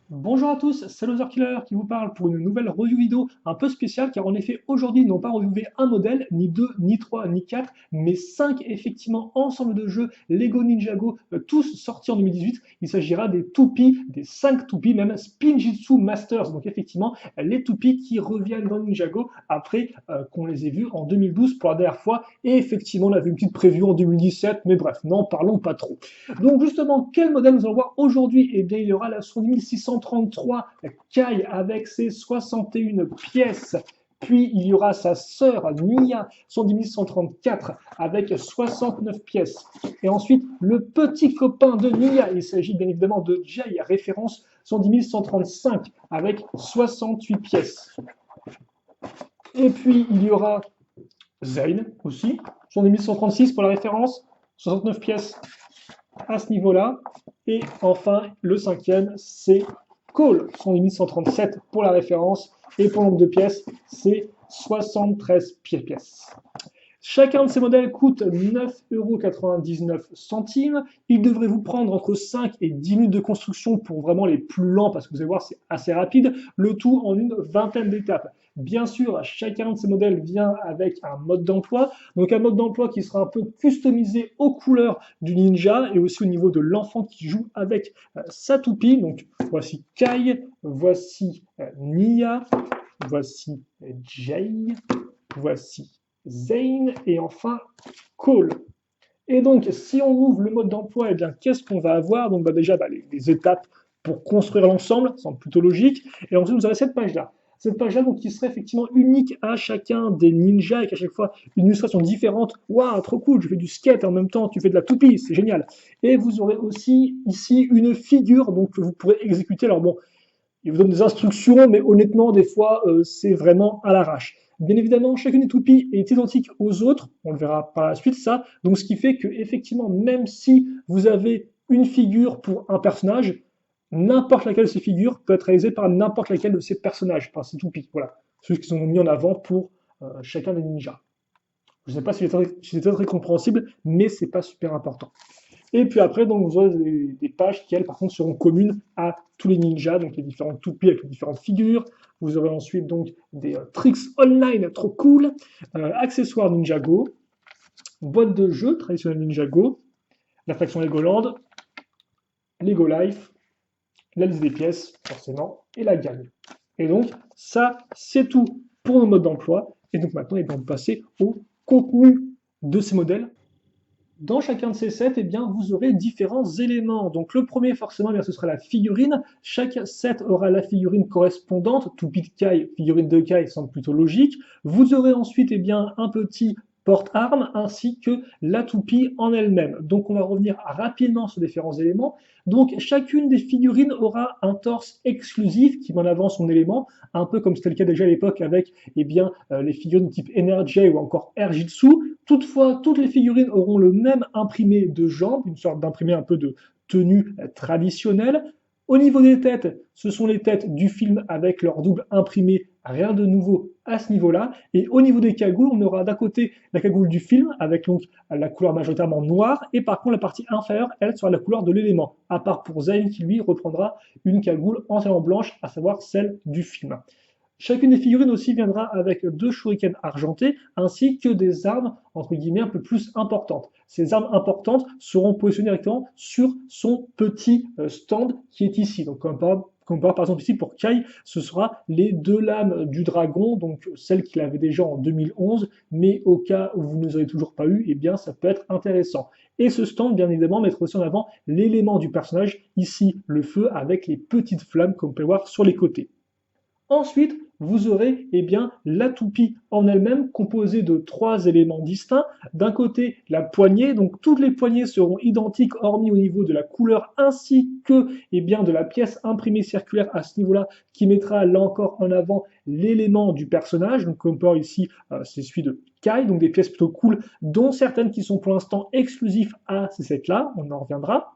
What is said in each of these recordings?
Bonjour à tous, c'est Loser Killer qui vous parle pour une nouvelle review vidéo un peu spéciale car en effet aujourd'hui ils n'ont pas reviewé un modèle, ni deux, ni trois, ni quatre, mais cinq effectivement ensemble de jeux Lego Ninjago, tous sortis en 2018. Il s'agira des toupies, des cinq toupies, même Spinjitzu Masters, donc effectivement les toupies qui reviennent dans Ninjago après qu'on les ait vus en 2012 pour la dernière fois et effectivement on avait une petite preview en 2017, mais bref, n'en parlons pas trop. Donc justement, quel modèle nous allons voir aujourd'hui? Eh bien, il y aura la 10633 Kai avec ses 61 pièces. Puis il y aura sa sœur Nia 10134 avec 69 pièces. Et ensuite, le petit copain de Nia, il s'agit bien évidemment de Jay, référence 10135 avec 68 pièces. Et puis il y aura Zane aussi, 10136 pour la référence, 69 pièces à ce niveau-là. Et enfin, le cinquième, c'est Call, 10137 pour la référence. Et pour le nombre de pièces, c'est 73 pièces. Chacun de ces modèles coûte 9,99 €. Il devrait vous prendre entre 5 et 10 minutes de construction pour vraiment les plus lents, parce que vous allez voir, c'est assez rapide, le tout en une vingtaine d'étapes. Bien sûr, chacun de ces modèles vient avec un mode d'emploi, donc un mode d'emploi qui sera un peu customisé aux couleurs du ninja et aussi au niveau de l'enfant qui joue avec sa toupie. Donc voici Kai, voici Nia, voici Jay, voici Zane et enfin Call. Et donc, si on ouvre le mode d'emploi, eh bien, qu'est-ce qu'on va avoir? Donc, déjà, les étapes pour construire l'ensemble, ça semble plutôt logique. Et ensuite, vous avez cette page-là. Cette page-là, donc, qui serait effectivement unique à chacun des ninjas et qu'à chaque fois une illustration différente. Waouh, trop cool, je fais du skate et en même temps, tu fais de la toupie, c'est génial. Et vous aurez aussi ici une figure donc, que vous pourrez exécuter. Alors, bon, il vous donne des instructions, mais honnêtement, des fois, c'est vraiment à l'arrache. Bien évidemment, chacune des toupies est identique aux autres, on le verra par la suite ça, donc ce qui fait que effectivement, même si vous avez une figure pour un personnage, n'importe laquelle de ces figures peut être réalisée par n'importe laquelle de ces personnages, par ces toupies, voilà, ceux qui sont mis en avant pour chacun des ninjas. Je ne sais pas si c'est très compréhensible, mais c'est pas super important. Et puis après, donc, vous aurez des pages qui, elles, par contre, seront communes à tous les ninjas, donc les différentes toupies avec les différentes figures. Vous aurez ensuite donc des tricks online trop cool, accessoires Ninjago, boîte de jeu traditionnelle Ninjago, la faction Legoland, Lego Life, la liste des pièces, forcément, et la gagne. Et donc, ça, c'est tout pour nos modes d'emploi. Et donc maintenant, on va passer au contenu de ces modèles. Dans chacun de ces sets, eh bien, vous aurez différents éléments. Donc le premier, forcément, eh bien, ce sera la figurine. Chaque set aura la figurine correspondante. Toupie de Kai, figurine de Kai, semble plutôt logique. Vous aurez ensuite eh bien, un petit porte-armes ainsi que la toupie en elle-même. Donc on va revenir rapidement sur différents éléments. Donc chacune des figurines aura un torse exclusif qui met en avant son élément, un peu comme c'était le cas déjà à l'époque avec eh bien, les figurines type Energy ou encore Erjitsu. Toutefois, toutes les figurines auront le même imprimé de jambes, une sorte d'imprimé un peu de tenue traditionnelle. Au niveau des têtes, ce sont les têtes du film avec leur double imprimé, rien de nouveau à ce niveau-là. Et au niveau des cagoules, on aura d'un côté la cagoule du film avec donc la couleur majoritairement noire, et par contre la partie inférieure, elle sera la couleur de l'élément, à part pour Zane qui lui reprendra une cagoule entièrement blanche, à savoir celle du film. Chacune des figurines aussi viendra avec deux shurikens argentés ainsi que des armes entre guillemets un peu plus importantes. Ces armes importantes seront positionnées directement sur son petit stand qui est ici. Donc comme par exemple ici pour Kai, ce sera les deux lames du dragon, donc celles qu'il avait déjà en 2011, mais au cas où vous ne les avez toujours pas eu, eh bien ça peut être intéressant. Et ce stand, bien évidemment, mettra aussi en avant l'élément du personnage, ici le feu avec les petites flammes comme on peut voir sur les côtés. Ensuite, vous aurez eh bien, la toupie en elle-même composée de trois éléments distincts. D'un côté, la poignée, donc toutes les poignées seront identiques hormis au niveau de la couleur ainsi que eh bien, de la pièce imprimée circulaire à ce niveau-là qui mettra là encore en avant l'élément du personnage. Donc comme on peut voir ici, c'est celui de Kai, donc des pièces plutôt cool, dont certaines qui sont pour l'instant exclusives à ces sets-là, on en reviendra.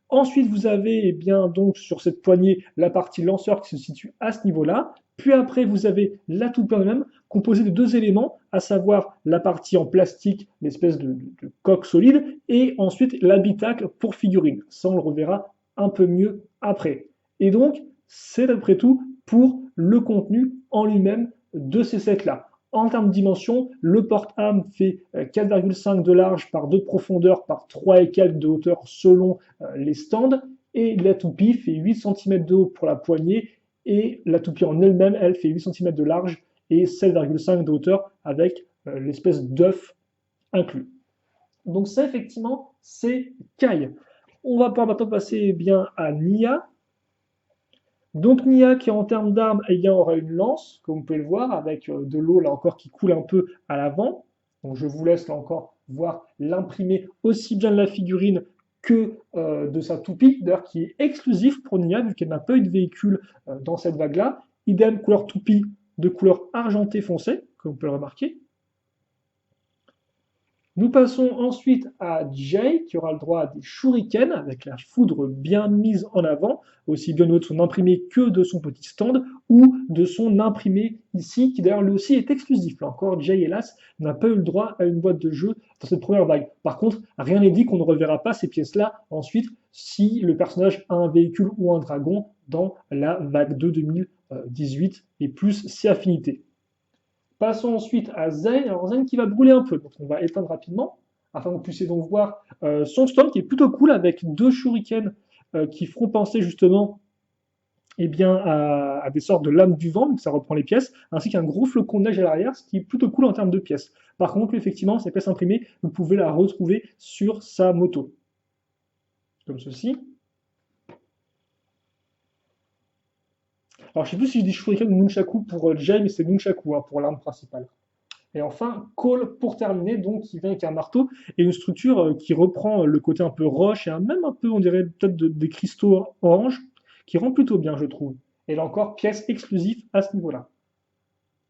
Ensuite, vous avez eh bien, donc, sur cette poignée la partie lanceur qui se situe à ce niveau-là. Puis après, vous avez la toupie elle-même, composée de deux éléments, à savoir la partie en plastique, l'espèce de coque solide, et ensuite l'habitacle pour figurine. Ça, on le reverra un peu mieux après. Et donc, c'est à peu près tout pour le contenu en lui-même de ces sets-là. En termes de dimension, le porte-âme fait 4,5 de large par 2 de profondeur par 3 et quelques de hauteur selon les stands. Et la toupie fait 8 cm de haut pour la poignée. Et la toupie en elle-même, elle fait 8 cm de large et 7,5 de hauteur avec l'espèce d'œuf inclus. Donc ça, effectivement, c'est Kai. On va pouvoir maintenant passer bien à Nia. Donc Nia qui en termes d'armes aura une lance, comme vous pouvez le voir, avec de l'eau là encore qui coule un peu à l'avant. Donc je vous laisse là encore voir l'imprimé aussi bien de la figurine que de sa toupie, d'ailleurs qui est exclusif pour Nia vu qu'elle n'a pas eu de véhicule dans cette vague-là. Idem couleur toupie de couleur argentée foncée, comme vous pouvez le remarquer. Nous passons ensuite à Jay, qui aura le droit à des shurikens, avec la foudre bien mise en avant, aussi bien de son imprimé que de son petit stand, ou de son imprimé ici, qui d'ailleurs lui aussi est exclusif. Là encore, Jay, hélas, n'a pas eu le droit à une boîte de jeu dans cette première vague. Par contre, rien n'est dit qu'on ne reverra pas ces pièces-là ensuite, si le personnage a un véhicule ou un dragon dans la vague 2 2018, et plus ses affinités. Passons ensuite à Zen. Alors Zen qui va brûler un peu, donc on va éteindre rapidement, afin que vous puissiez donc voir son stand qui est plutôt cool avec 2 shurikens qui feront penser justement eh bien, à des sortes de lames du vent, donc ça reprend les pièces, ainsi qu'un gros flocon de neige à l'arrière, ce qui est plutôt cool en termes de pièces. Par contre, effectivement, cette pièce imprimée, vous pouvez la retrouver sur sa moto. Comme ceci. Alors je sais plus si je dis shuriken ou nunchaku pour Jay, mais c'est nunchaku hein, pour l'arme principale. Et enfin, Cole pour terminer, donc qui vient avec un marteau et une structure qui reprend le côté un peu roche et même un peu, on dirait peut-être des cristaux orange, qui rend plutôt bien, je trouve. Et là encore, pièce exclusive à ce niveau-là.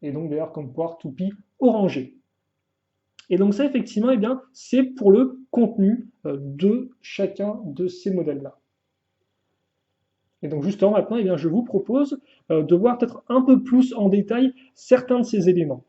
Et donc d'ailleurs, comme pouvoir toupie orangé. Et donc ça, effectivement, eh bien, c'est pour le contenu de chacun de ces modèles-là. Et donc justement, maintenant, eh bien, je vous propose de voir peut-être un peu plus en détail certains de ces éléments.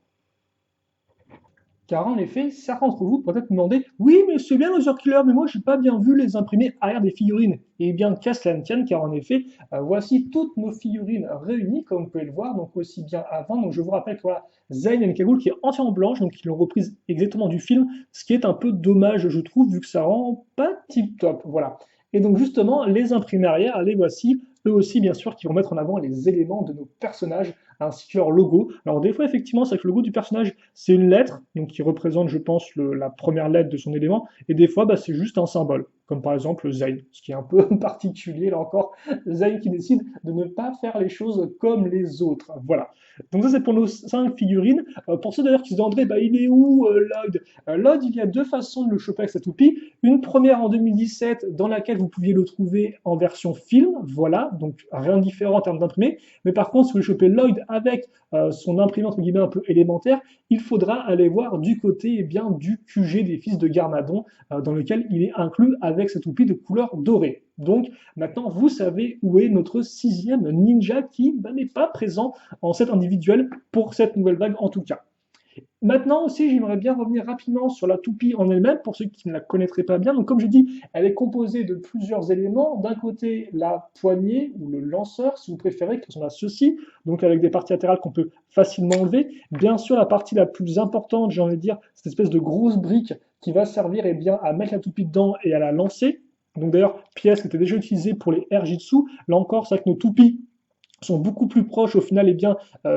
Car en effet, certains d'entre vous pourraient peut-être me demander oui, mais c'est bien Laser Killer, mais moi j'ai pas bien vu les imprimés arrière des figurines. Et bien, qu'à cela ne tienne, car en effet, voici toutes nos figurines réunies, comme vous pouvez le voir, donc aussi bien avant. Donc je vous rappelle que voilà, Zayn et Kagoul qui est entièrement blanche, donc ils l'ont reprise exactement du film, ce qui est un peu dommage, je trouve, vu que ça rend pas tip top. Voilà. Et donc justement, les imprimés arrière, les voici, eux aussi bien sûr, qui vont mettre en avant les éléments de nos personnages ainsi que leur logo. Alors des fois effectivement c'est que le logo du personnage c'est une lettre, donc qui représente je pense la première lettre de son élément, et des fois c'est juste un symbole, comme par exemple Zayn, ce qui est un peu particulier là encore, Zayn qui décide de ne pas faire les choses comme les autres. Voilà. Donc ça c'est pour nos 5 figurines. Pour ceux d'ailleurs qui se demanderaient il est où Lloyd Lloyd, il y a 2 façons de le choper avec sa toupie. Une première en 2017 dans laquelle vous pouviez le trouver en version film, voilà, donc rien de différent en termes d'imprimé, mais par contre si vous voulez choper Lloyd avec son imprimé entre guillemets un peu élémentaire, il faudra aller voir du côté bien du QG des fils de Garmadon, dans lequel il est inclus avec sa toupie de couleur dorée. Donc maintenant vous savez où est notre 6e ninja qui n'est pas présent en set individuel pour cette nouvelle vague en tout cas. Maintenant aussi, j'aimerais bien revenir rapidement sur la toupie en elle-même, pour ceux qui ne la connaîtraient pas bien. Donc comme je dis, elle est composée de plusieurs éléments. D'un côté, la poignée, ou le lanceur, si vous préférez, qui ressemble à ceci, donc avec des parties latérales qu'on peut facilement enlever. Bien sûr, la partie la plus importante, j'ai envie de dire, cette espèce de grosse brique qui va servir bien, à mettre la toupie dedans et à la lancer. Donc d'ailleurs, pièce qui était déjà utilisée pour les Airjitsu. Là encore, c'est vrai que nos toupies sont beaucoup plus proches au final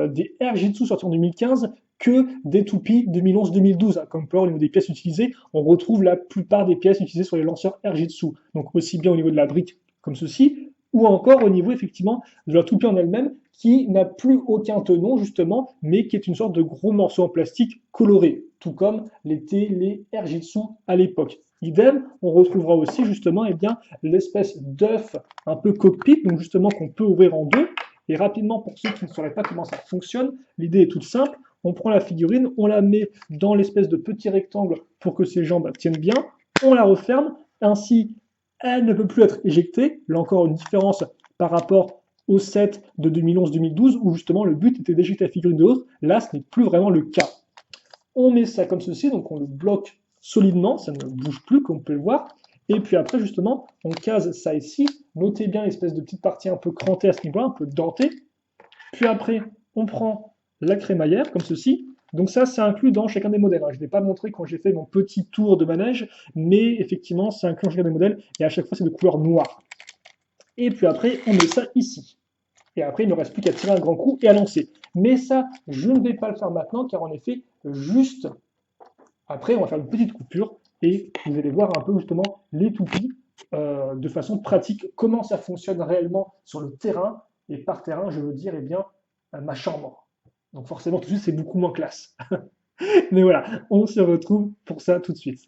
des Airjitsu sortis en 2015 que des toupies 2011-2012. Comme pour au niveau des pièces utilisées, on retrouve la plupart des pièces utilisées sur les lanceurs Airjitsu. Donc aussi bien au niveau de la brique comme ceci, ou encore au niveau effectivement de la toupie en elle-même, qui n'a plus aucun tenon justement, mais qui est une sorte de gros morceau en plastique coloré, tout comme l'étaient les Airjitsu à l'époque. Idem, on retrouvera aussi justement l'espèce d'œuf un peu cockpit, donc justement qu'on peut ouvrir en deux. Et rapidement, pour ceux qui ne sauraient pas comment ça fonctionne, l'idée est toute simple. On prend la figurine, on la met dans l'espèce de petit rectangle pour que ses jambes tiennent bien, on la referme, ainsi elle ne peut plus être éjectée. Là encore une différence par rapport au set de 2011-2012 où justement le but était d'éjecter la figurine de l'autre. Là, ce n'est plus vraiment le cas. On met ça comme ceci, donc on le bloque solidement, ça ne bouge plus comme vous pouvez le voir. Et puis après, justement, on case ça ici. Notez bien l'espèce de petite partie un peu crantée à ce niveau-là, un peu dentée. Puis après, on prend la crémaillère, comme ceci. Donc ça, c'est inclus dans chacun des modèles, hein. Je ne l'ai pas montré quand j'ai fait mon petit tour de manège, mais effectivement, c'est inclus dans chacun des modèles, et à chaque fois, c'est de couleur noire. Et puis après, on met ça ici. Et après, il ne reste plus qu'à tirer un grand coup et à lancer. Mais ça, je ne vais pas le faire maintenant, car en effet, juste après, on va faire une petite coupure, et vous allez voir un peu justement les toupies, de façon pratique, comment ça fonctionne réellement sur le terrain, et par terrain, je veux dire, eh bien, ma chambre. Donc forcément, tout de suite, c'est beaucoup moins classe. Mais voilà, on se retrouve pour ça tout de suite.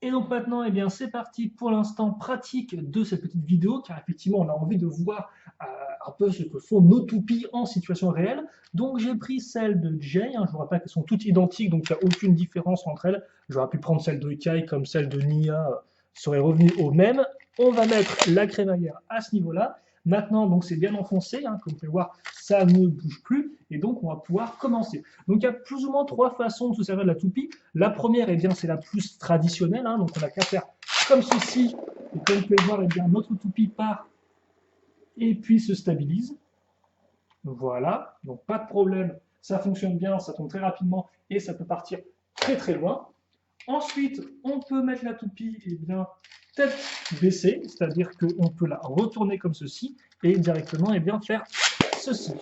Et donc maintenant, eh bien, c'est parti pour l'instant pratique de cette petite vidéo, car effectivement, on a envie de voir un peu ce que font nos toupies en situation réelle. Donc j'ai pris celle de Jay, hein, je vous rappelle qu'elles sont toutes identiques, donc il n'y a aucune différence entre elles. J'aurais pu prendre celle de Kai comme celle de Nia, serait revenu au même. On va mettre la crémaillère à ce niveau-là. Maintenant, donc c'est bien enfoncé, hein, comme vous pouvez voir, ça ne bouge plus, et donc on va pouvoir commencer. Donc il y a plus ou moins trois façons de se servir de la toupie. La première, eh bien, c'est la plus traditionnelle, hein, donc on n'a qu'à faire comme ceci, et comme vous pouvez voir, eh bien, notre toupie part et puis se stabilise. Voilà, donc pas de problème, ça fonctionne bien, ça tombe très rapidement, et ça peut partir très très loin. Ensuite, on peut mettre la toupie, eh bien, tête baissée, c'est-à-dire qu'on peut la retourner comme ceci et directement eh bien, faire ceci.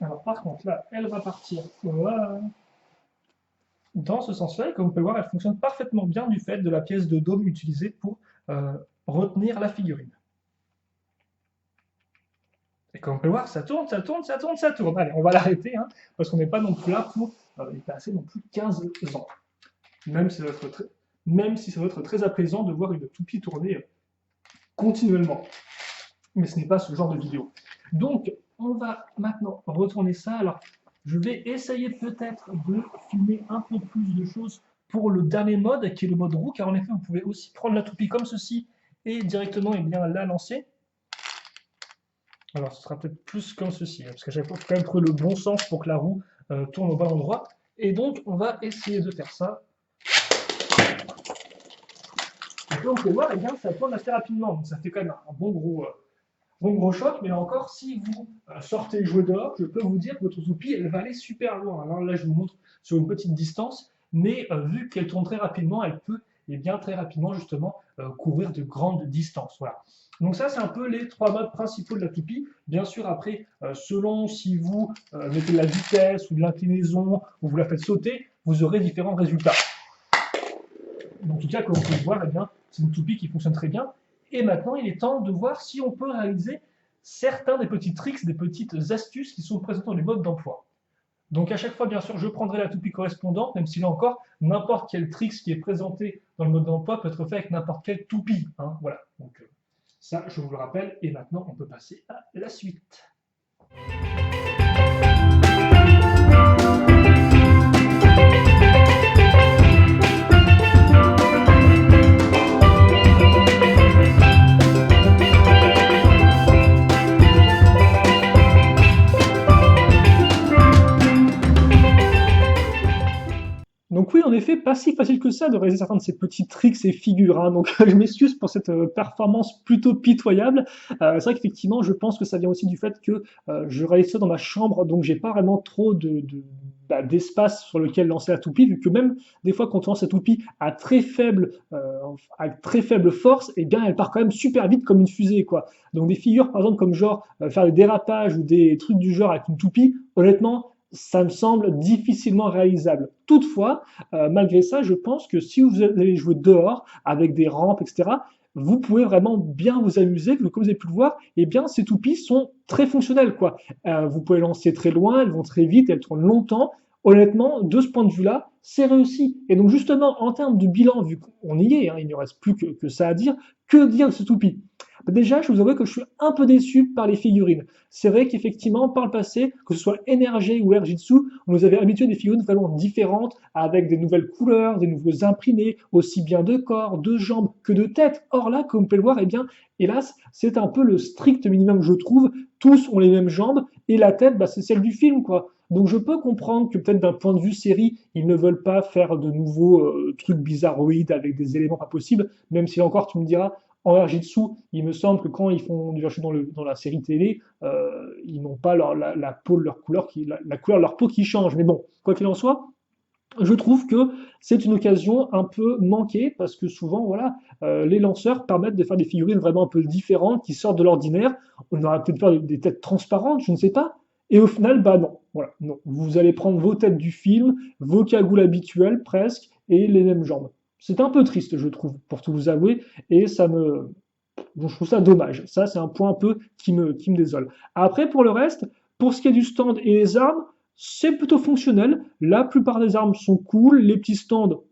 Alors par contre, là, elle va partir voilà, dans ce sens-là. Et comme vous pouvez voir, elle fonctionne parfaitement bien du fait de la pièce de dôme utilisée pour retenir la figurine. Et comme vous pouvez voir, ça tourne, ça tourne, ça tourne, ça tourne. Allez, on va l'arrêter, hein, parce qu'on n'est pas non plus là pour y passer non plus 15 ans. Même si ça va être très apaisant de voir une toupie tourner continuellement. Mais ce n'est pas ce genre de vidéo. Donc, on va maintenant retourner ça. Alors, je vais essayer peut-être de filmer un peu plus de choses pour le dernier mode, qui est le mode roue, car en effet, vous pouvez aussi prendre la toupie comme ceci et directement eh bien, la lancer. Alors, ce sera peut-être plus comme ceci, hein, parce qu'à chaque fois, il faut quand même trouver le bon sens pour que la roue tourne au bon endroit. Et donc, on va essayer de faire ça. Et puis, on peut voir, eh bien, ça tourne assez rapidement. Donc, ça fait quand même un bon gros choc. Mais là encore, si vous sortez jouer dehors, je peux vous dire que votre toupie, elle va aller super loin. Alors là, je vous montre sur une petite distance. Mais vu qu'elle tourne très rapidement, elle peut eh bien, très rapidement justement couvrir de grandes distances. Voilà. Donc ça, c'est un peu les trois modes principaux de la toupie. Bien sûr, après, selon si vous mettez de la vitesse ou de l'inclinaison ou vous la faites sauter, vous aurez différents résultats. En tout cas, comme vous pouvez le voir, eh bien, c'est une toupie qui fonctionne très bien. Et maintenant, il est temps de voir si on peut réaliser certains des petits tricks, des petites astuces qui sont présentes dans les modes d'emploi. Donc à chaque fois, bien sûr, je prendrai la toupie correspondante, même si là encore, n'importe quel trick qui est présenté dans le mode d'emploi peut être fait avec n'importe quelle toupie. Hein, voilà, donc ça, je vous le rappelle. Et maintenant, on peut passer à la suite. Donc oui, en effet, pas si facile que ça de réaliser certains de ces petits tricks et figures, hein. Donc je m'excuse pour cette performance plutôt pitoyable. C'est vrai qu'effectivement, je pense que ça vient aussi du fait que je réalise ça dans ma chambre, donc j'ai pas vraiment trop d'espace sur lequel lancer la toupie, vu que même des fois quand on lance la toupie à très faible force, eh bien elle part quand même super vite comme une fusée, quoi. Donc des figures par exemple comme genre faire des dérapages ou des trucs du genre avec une toupie, honnêtement, ça me semble difficilement réalisable. Toutefois, malgré ça, je pense que si vous allez jouer dehors avec des rampes, etc., vous pouvez vraiment bien vous amuser, comme vous avez pu le voir, eh bien, ces toupies sont très fonctionnelles, quoi. Vous pouvez lancer très loin, elles vont très vite, elles tournent longtemps. Honnêtement, de ce point de vue-là, c'est réussi. Et donc, justement, en termes de bilan, vu qu'on y est, hein, il ne reste plus que ça à dire, que dire de ce toupie? Déjà, je vous avoue que je suis un peu déçu par les figurines. C'est vrai qu'effectivement, par le passé, que ce soit NRG ou Airjitsu, on nous avait habitué à des figurines vraiment différentes, avec des nouvelles couleurs, des nouveaux imprimés, aussi bien de corps, de jambes que de tête. Or là, comme vous pouvez le voir, eh bien, hélas, c'est un peu le strict minimum, je trouve. Tous ont les mêmes jambes, et la tête, bah, c'est celle du film, quoi. Donc je peux comprendre que peut-être d'un point de vue série, ils ne veulent pas faire de nouveaux trucs bizarroïdes avec des éléments pas possibles, même si encore tu me diras, en Arjitsu, il me semble que quand ils font du Arjitsu dans la série télé, ils n'ont pas la peau, leur couleur, la couleur de leur peau qui change. Mais bon, quoi qu'il en soit, je trouve que c'est une occasion un peu manquée parce que souvent, voilà, les lanceurs permettent de faire des figurines vraiment un peu différentes qui sortent de l'ordinaire. On aurait peut-être faire des têtes transparentes, je ne sais pas. Et au final, bah non, voilà, non. Vous allez prendre vos têtes du film, vos cagoules habituelles presque, et les mêmes jambes. C'est un peu triste, je trouve, pour tout vous avouer, et bon, je trouve ça dommage. Ça, c'est un point un peu qui me désole. Après, pour le reste, pour ce qui est du stand et les armes, c'est plutôt fonctionnel. La plupart des armes sont cool. Les petits stands,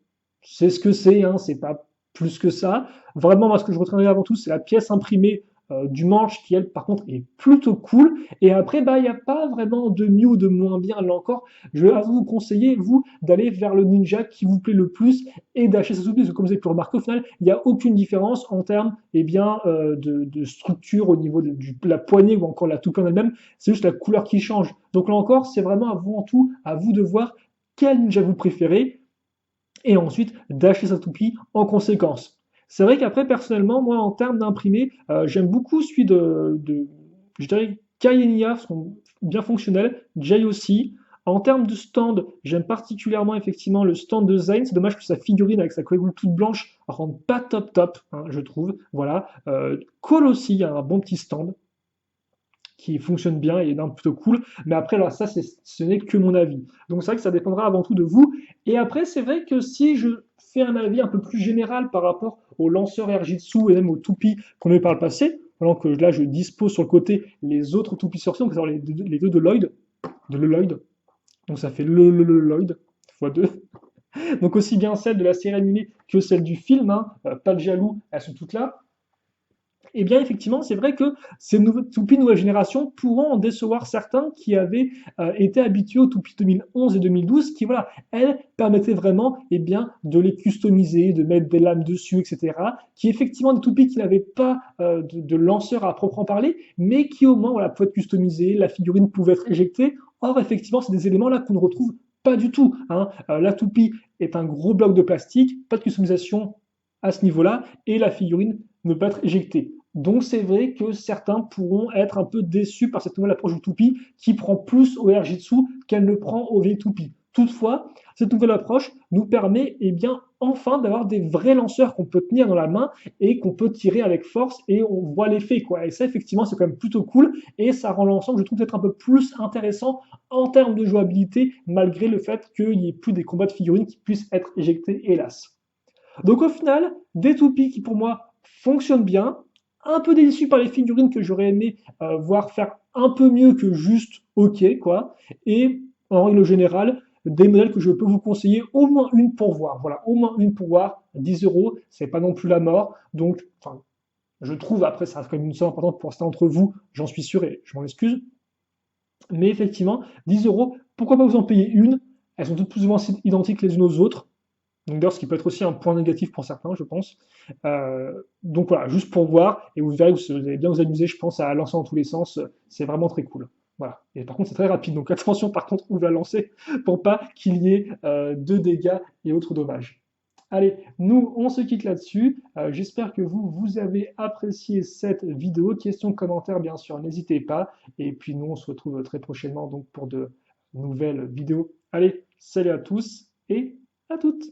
c'est ce que c'est, hein, c'est pas plus que ça. Vraiment, moi, ce que je retiendrai avant tout, c'est la pièce imprimée du manche qui, elle, par contre, est plutôt cool. Et après, bah, il n'y a pas vraiment de mieux ou de moins bien. Là encore, je vais vous conseiller, vous, d'aller vers le ninja qui vous plaît le plus et d'acheter sa soupe, parce que comme vous avez pu remarquer, au final, il n'y a aucune différence en termes eh bien, de structure au niveau de la poignée ou encore la toupie en elle-même. C'est juste la couleur qui change. Donc là encore, c'est vraiment avant tout à vous de voir quel ninja vous préférez et ensuite d'acheter sa toupie en conséquence. C'est vrai qu'après, personnellement, moi, en termes d'imprimé, j'aime beaucoup celui je dirais, Kayenia, sont bien fonctionnels, Jay aussi. En termes de stand, j'aime particulièrement effectivement le stand de Zayn. C'est dommage que sa figurine avec sa coiffure toute blanche rende pas top top, hein, je trouve. Voilà. Cole aussi a un bon petit stand qui fonctionne bien et est plutôt cool. Mais après, alors ça, ce n'est que mon avis. Donc c'est vrai que ça dépendra avant tout de vous. Et après, c'est vrai que si je fais un avis un peu plus général par rapport aux lanceurs Airjitsu et même aux toupies qu'on a eu par le passé, pendant que là, je dispose sur le côté les autres toupies sorciers, donc les deux de Lloyd, de le Lloyd. Donc ça fait le Lloyd x 2. Donc aussi bien celle de la série animée que celle du film, hein, pas de jaloux, elles sont toutes là. Eh bien, effectivement, c'est vrai que ces toupies nouvelle génération pourront en décevoir certains qui avaient été habitués aux toupies 2011 et 2012, qui, voilà, elles permettaient vraiment eh bien, de les customiser, de mettre des lames dessus, etc. Qui, effectivement, des toupies qui n'avaient pas de lanceur à proprement parler, mais qui, au moins, voilà, pouvaient être customisées, la figurine pouvait être éjectée. Or, effectivement, c'est des éléments-là qu'on ne retrouve pas du tout, hein. La toupie est un gros bloc de plastique, pas de customisation à ce niveau-là, et la figurine ne peut pas être éjectée. Donc c'est vrai que certains pourront être un peu déçus par cette nouvelle approche du toupie qui prend plus au Airjitsu qu'elle ne prend au vieil toupie. Toutefois, cette nouvelle approche nous permet eh bien, enfin d'avoir des vrais lanceurs qu'on peut tenir dans la main et qu'on peut tirer avec force et on voit l'effet, quoi. Et ça, effectivement, c'est quand même plutôt cool et ça rend l'ensemble, je trouve, être un peu plus intéressant en termes de jouabilité malgré le fait qu'il n'y ait plus des combats de figurines qui puissent être éjectés, hélas. Donc au final, des toupies qui pour moi fonctionnent bien, un peu déçu par les figurines que j'aurais aimé voir faire un peu mieux que juste OK, quoi. Et en règle générale, des modèles que je peux vous conseiller, au moins une pour voir. Voilà, au moins une pour voir. 10 euros, c'est pas non plus la mort. Donc, enfin, je trouve, après, ça reste quand même une somme importante pour certains d'entre vous, j'en suis sûr et je m'en excuse. Mais effectivement, 10 euros, pourquoi pas vous en payer une? Elles sont toutes plus ou moins identiques les unes aux autres. Donc d'ailleurs, ce qui peut être aussi un point négatif pour certains, je pense. Donc voilà, juste pour voir, et vous verrez que vous allez bien vous amuser, je pense, à lancer dans tous les sens. C'est vraiment très cool. Voilà. Et par contre, c'est très rapide, donc attention par contre où vous la lancez pour pas qu'il y ait de dégâts et autres dommages. Allez, nous, on se quitte là-dessus. J'espère que vous avez apprécié cette vidéo. Questions, commentaires, bien sûr, n'hésitez pas. Et puis nous, on se retrouve très prochainement donc pour de nouvelles vidéos. Allez, salut à tous et à toutes.